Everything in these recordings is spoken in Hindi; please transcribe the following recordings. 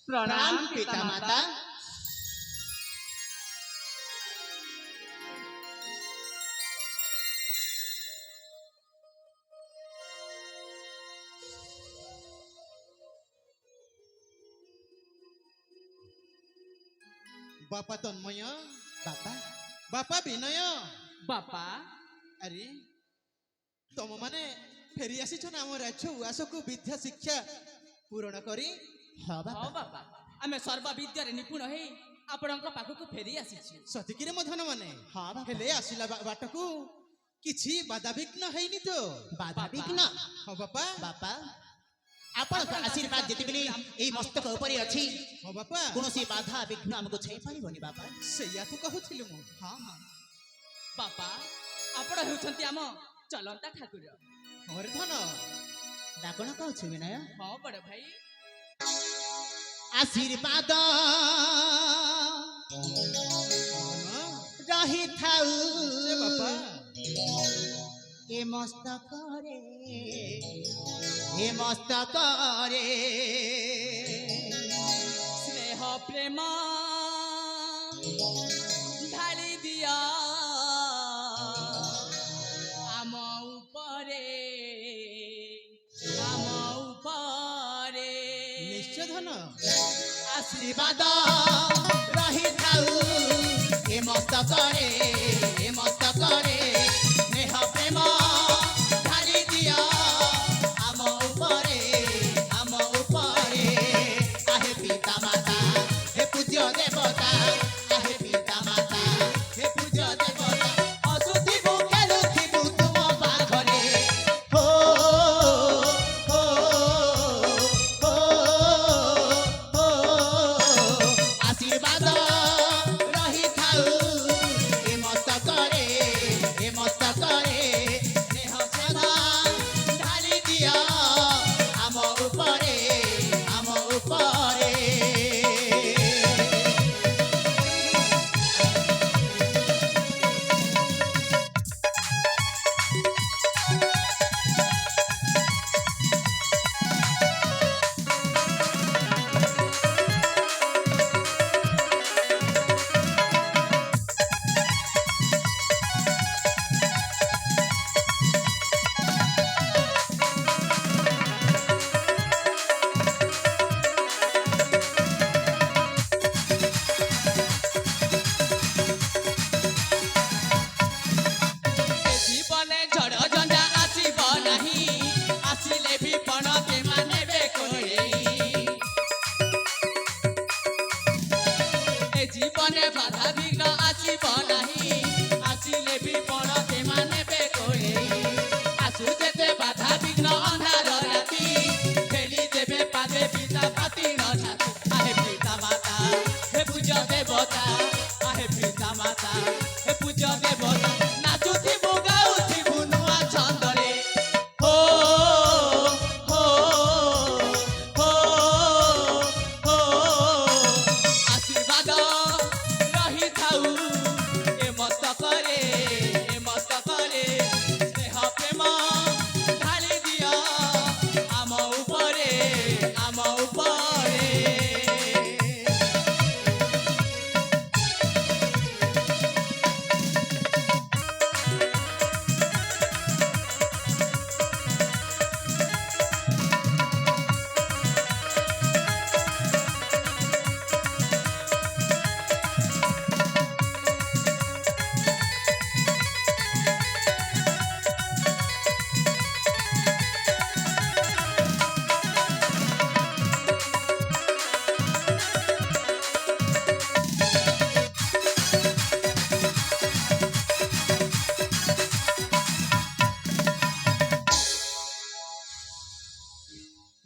प्रणाम पिता माता। बापा तन्मय, बापा बापा विनय, बापा अरे तुम माने फेरी आसी आम राज्य उआस को विद्या शिक्षा पूरण करी। हाँ हाँ बाबा आमे सर्व विद्यारे निपुण हे आपणक पाखकु फेरी आसीछु। सतिकिरे मो धन माने हाँ बापा हेले आसिला बाटकू किछि बाधा विघ्न हैनी तो। बाधा विघ्न हाँ बापा बापा आपण आशीर्वाद जेतेबेले एई मस्तक ऊपर अछि हाँ बापा कोनोसी बाधा विघ्न हमको छई परिबनी बापा। सैया तो कहूथिलु मु। हाँ हाँ बापा आपण हेउछंती आम चलंता ठाकुर। और धन डाकण कहछु विनय। हाँ बड़ भाई आशीर्वाद धन रही थाउ से बापा ए मस्तक रे ए मस्तक रे स्नेह प्रेम ढाली दिया आम उपरे निश्चय धन आशीर्वाद रही थाउ ए मस्तक रे ए मस्तक रे स्नेह प्रेम ढाली दिया आम उपरे आहे पिता माता हे पूज्य देवता आहे पिता माता हे पूज्य देवता असुधि भूखे लुथिबु तुम पाखरे हो हो हो हो आशीर्वाद रही थाउ ए मस्तक रे स्नेह प्रेम ढाली दिया आम उपरे जीवने झड़ झंझा आसीब नाही आसिले भी पण के मानेबे कोई ए जीवने बाधा विघ्न आसीब नाही आसिले भी पण के मानेबे कोई आसु जेते बाधा विघ्न अंधार राती ठेली देबे पादे पिता पाती न छाती आहे पिता माता हे पूज्य देवता आहे पिता माता हे पूज्य देवता नाचुथि गाउथि बुनुआ छंदरे हो हो हो हो आशीर्वाद रही थाउ ए मस्तक रे स्नेह प्रेम ढाली दिया आम उपरे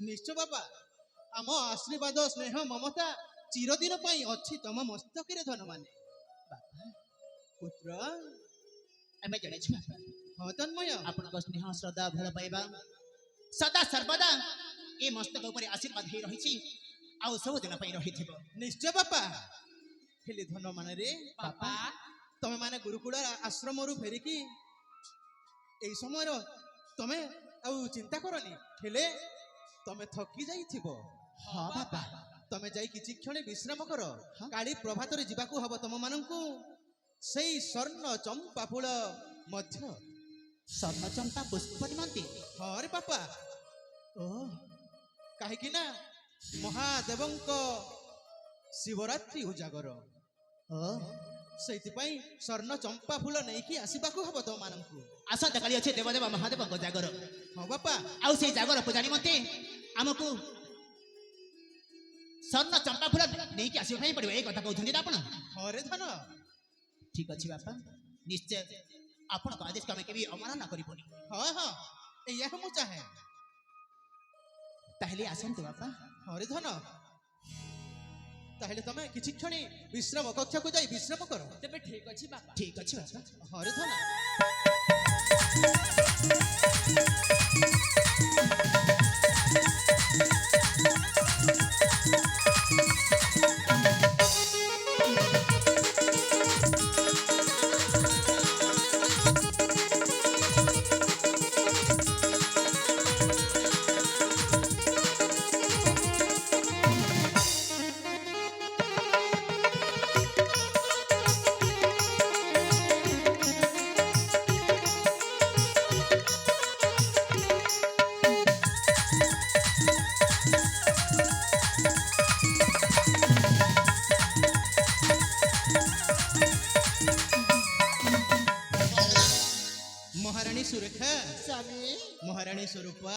निश्चय बापा आम आशीर्वाद स्नेह ममता ଚିରଦିନ ପାଇଁ ଅଛି ତମ ମସ୍ତକରେ ଧନ ମାନେ ପୁତ୍ର ଆମେ ଜାଣିଛୁ ବାପା ହଁ ତନ୍ମୟ ଆପଣଙ୍କ ସ୍ନେହ ଶ୍ରଦ୍ଧା ଭଲ ପାଇବା ସଦା ସର୍ବଦା ଏ ମସ୍ତକ ଉପରେ ଆଶୀର୍ବାଦ ହେଇ ରହିଛି ଆଉ ସବୁଦିନ ପାଇଁ ରହିଥିବ ନିଶ୍ଚୟ ବାପା ହେଲେ ଧନ ମାନରେ ବାପା ତମେ ମାନେ ଗୁରୁକୁଳ ଆଶ୍ରମରୁ ଫେରିକି ଏଇ ସମୟର ତମେ ଆଉ ଚିନ୍ତା କରନି ହେଲେ ତମେ ଥକି ଯାଇଥିବ ହଁ ବାପା ତମେ ଯାଇ କିଛି କ୍ଷଣ ବିଶ୍ରାମ କର କାଳି ପ୍ରଭାତରେ ଯିବାକୁ ହବ ତମ ମାନଙ୍କୁ ସେଇ ସ୍ୱର୍ଣ୍ଣ ଚମ୍ପା ଫୁଲ ମଧ୍ୟ ସ୍ୱର୍ଣ୍ଣଚମ୍ପା ପୁଷ୍ପ ନିମନ୍ତେ ହଁ ରେ ବାପା ଓ କାହିଁକି ନା ମହାଦେବଙ୍କ ଶିବରାତ୍ରି ଉଜାଗର ଓ ସେଇଥିପାଇଁ ସ୍ୱର୍ଣ୍ଣ ଚମ୍ପା ଫୁଲ ନେଇକି ଆସିବାକୁ ହବ ତମ ମାନଙ୍କୁ ଆସନ୍ତାକାଲି ଅଛି ଦେବଦେବ ମହାଦେବଙ୍କ ଜାଗର ହଁ ବାପା ଆଉ ସେଇ ଜାଗର ପୂଜା ନିମନ୍ତେ ଆମକୁ ସ୍ୱର୍ଣ୍ଣ ଚମ୍ପା ଫୁଲ ନେଇକି ଆସିବା ପାଇଁ ପଡିବ ଏଇ କଥା କହୁଛନ୍ତି ତ ଆପଣ ହଁ ରେ ଧନ ଠିକ ଅଛି ବାପା ନିଶ୍ଚୟ ଆପଣଙ୍କ ଆଦେଶକୁ ଆମେ କେବେ ଅମାନନା କରିବୁନି ହଁ ହଁ ଏଇଆ ମୁଁ ଚାହେଁ ତାହେଲେ ଆସନ୍ତୁ ବାପା ହଁ ରେ ଧନ ତାହେଲେ ତମେ କିଛି କ୍ଷଣି ବିଶ୍ରାମ କକ୍ଷକୁ ଯାଇ ବିଶ୍ରାମ କର ତେବେ ଠିକ ଅଛି ବାପା ଠିକ ଅଛି ବାପା ହଁ ରେ ଧନ ମହାରାଣୀ ସୁରେଖା ସ୍ୱାମୀ ମହାରାଣୀ ସ୍ୱରୂପା